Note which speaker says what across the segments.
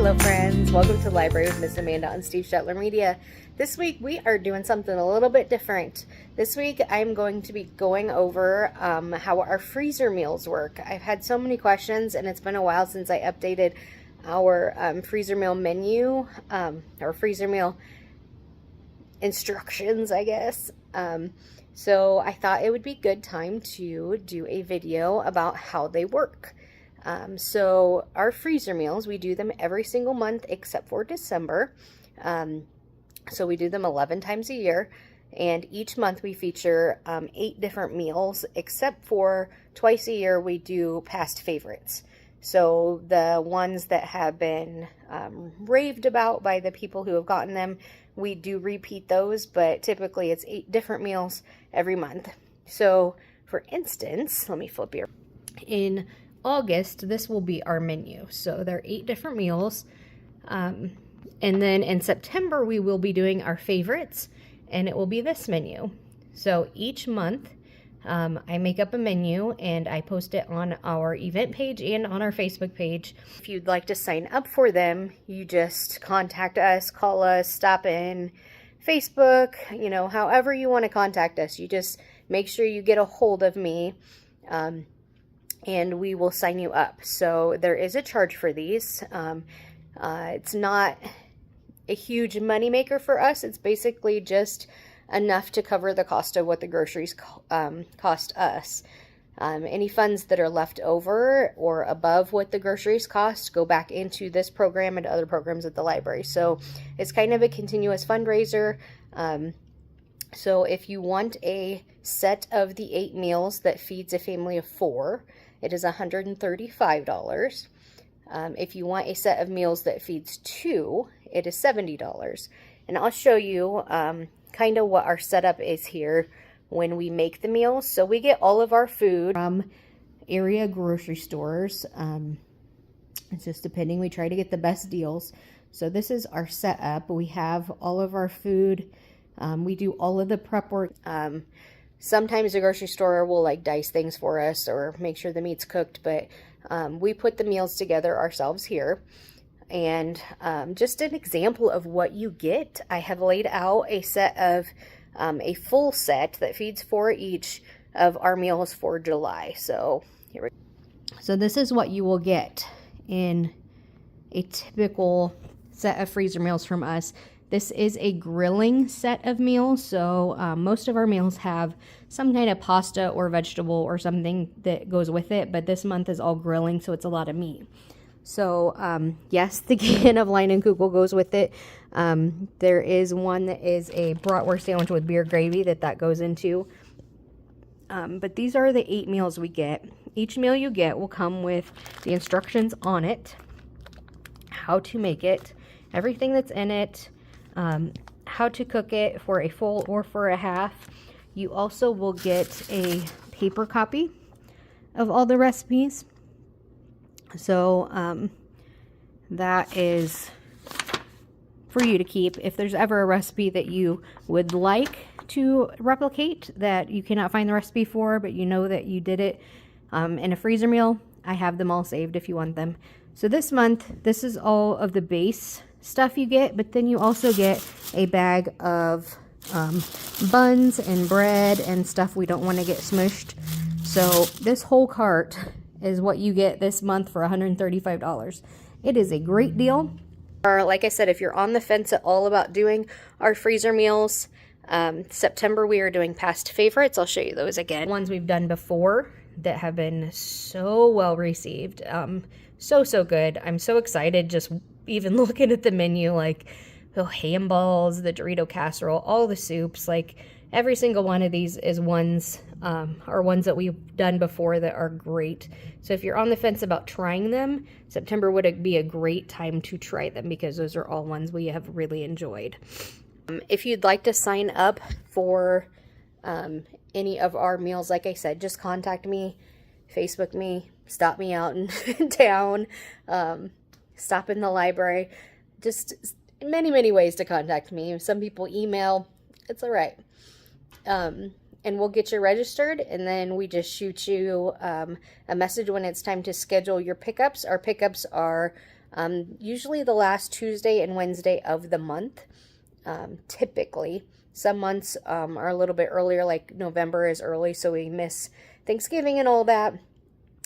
Speaker 1: Hello friends, welcome to Library with Miss Amanda on Steve Shetler Media. This week we are doing something a little bit different. This week I'm going to be going over how our freezer meals work. I've had so many questions and it's been a while since I updated our freezer meal menu, or freezer meal instructions, I guess. So I thought it would be a good time to do a video about how they work. So our freezer meals, we do them every single month except for December. So we do them 11 times a year, and each month we feature 8 different meals, except for twice a year we do past favorites. So the ones that have been raved about by the people who have gotten them, we do repeat those, but typically it's 8 different meals every month. So for instance, let me flip here. In August, this will be our menu. So there are 8 different meals. And then in September, we will be doing our favorites, and it will be this menu. So each month, I make up a menu and I post it on our event page and on our Facebook page. If you'd like to sign up for them, you just contact us, call us, stop in, Facebook, you know, however you want to contact us. You just make sure you get a hold of me, and we will sign you up. So there is a charge for these. It's not a huge moneymaker for us. It's basically just enough to cover the cost of what the groceries cost us. Any funds that are left over or above what the groceries cost go back into this program and other programs at the library. So it's kind of a continuous fundraiser. So if you want a set of the 8 meals that feeds a family of 4, it is $135. If you want a set of meals that feeds 2, it is $70. And I'll show you kind of what our setup is here when we make the meals. So we get all of our food from area grocery stores. It's just depending. We try to get the best deals. So this is our setup. We have all of our food. We do all of the prep work. Sometimes the grocery store will like dice things for us or make sure the meat's cooked, but we put the meals together ourselves here. And just an example of what you get, I have laid out a set of a full set that feeds 4 each of our meals for July. So here we go. So this is what you will get in a typical set of freezer meals from us. This is a grilling set of meals, so most of our meals have some kind of pasta or vegetable or something that goes with it, but this month is all grilling, so it's a lot of meat. So, yes, the can of line and kugel goes with it. There is one that is a bratwurst sandwich with beer gravy that goes into. But these are the 8 meals we get. Each meal you get will come with the instructions on it, how to make it, everything that's in it, how to cook it for a full or for a half. You also will get a paper copy of all the recipes. So that is for you to keep. If there's ever a recipe that you would like to replicate that you cannot find the recipe for, but you know that you did it in a freezer meal, I have them all saved if you want them. So this month, this is all of the base stuff you get, but then you also get a bag of buns and bread and stuff we don't want to get smushed. So this whole cart is what you get this month for $135. It is a great deal. Or like I said, if you're on the fence at all about doing our freezer meals, September we are doing past favorites. I'll show you those again. Ones we've done before that have been so well received. So good. I'm so excited just even looking at the menu, like the ham balls, the Dorito casserole, all the soups, like every single one of these is ones that we've done before that are great. So if you're on the fence about trying them, September would be a great time to try them because those are all ones we have really enjoyed. If you'd like to sign up for any of our meals, like I said, just contact me, Facebook me, stop me out in town, stop in the library. Just many ways to contact me. Some people email. It's all right. And we'll get you registered, and then we just shoot you a message when it's time to schedule your pickups. Our pickups are Usually the last Tuesday and Wednesday of the month, typically. Some months are a little bit earlier, like November is early, so we miss Thanksgiving and all that.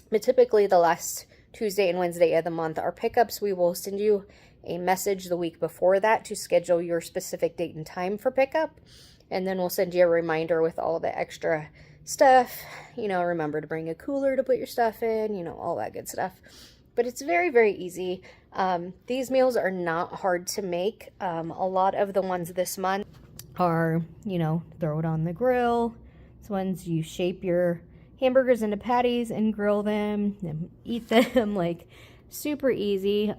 Speaker 1: But typically the last Tuesday and Wednesday of the month are pickups. We will send you a message the week before that to schedule your specific date and time for pickup. And then we'll send you a reminder with all the extra stuff. You know, remember to bring a cooler to put your stuff in, you know, all that good stuff. But it's very, very easy. These meals are not hard to make. A lot of the ones this month are, you know, throw it on the grill. These ones you shape your hamburgers into patties and grill them and eat them, like super easy.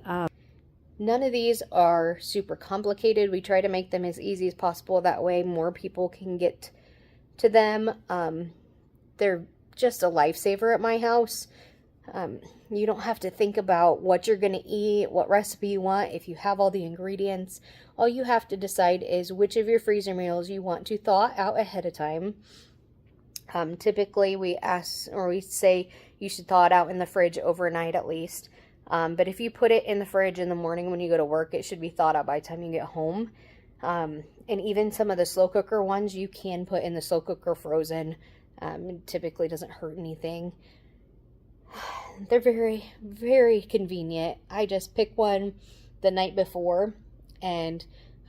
Speaker 1: None of these are super complicated. We try to make them as easy as possible. That way more people can get to them. They're just a lifesaver at my house. You don't have to think about what you're going to eat, what recipe you want. If you have all the ingredients, all you have to decide is which of your freezer meals you want to thaw out ahead of time. Typically we say you should thaw it out in the fridge overnight at least. But if you put it in the fridge in the morning when you go to work, it should be thawed out by the time you get home. And even some of the slow cooker ones you can put in the slow cooker frozen. It typically doesn't hurt anything. They're very, very convenient. I just pick one the night before and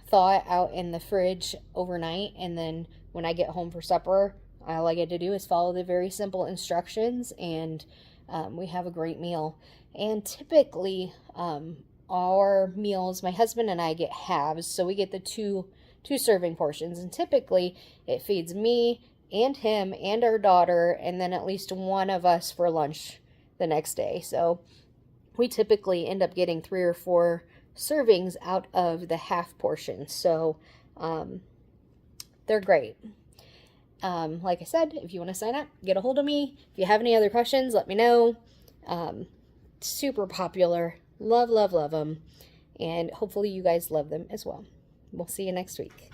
Speaker 1: thaw it out in the fridge overnight. And then when I get home for supper, all I get to do is follow the very simple instructions, and we have a great meal. And typically, our meals, my husband and I get halves, so we get the two serving portions. And typically, it feeds me and him and our daughter, and then at least one of us for lunch the next day. So we typically end up getting 3 or 4 servings out of the half portion. So they're great. Like I said, if you want to sign up, get a hold of me. If you have any other questions, let me know. Super popular. Love, love, love them. And hopefully you guys love them as well. We'll see you next week.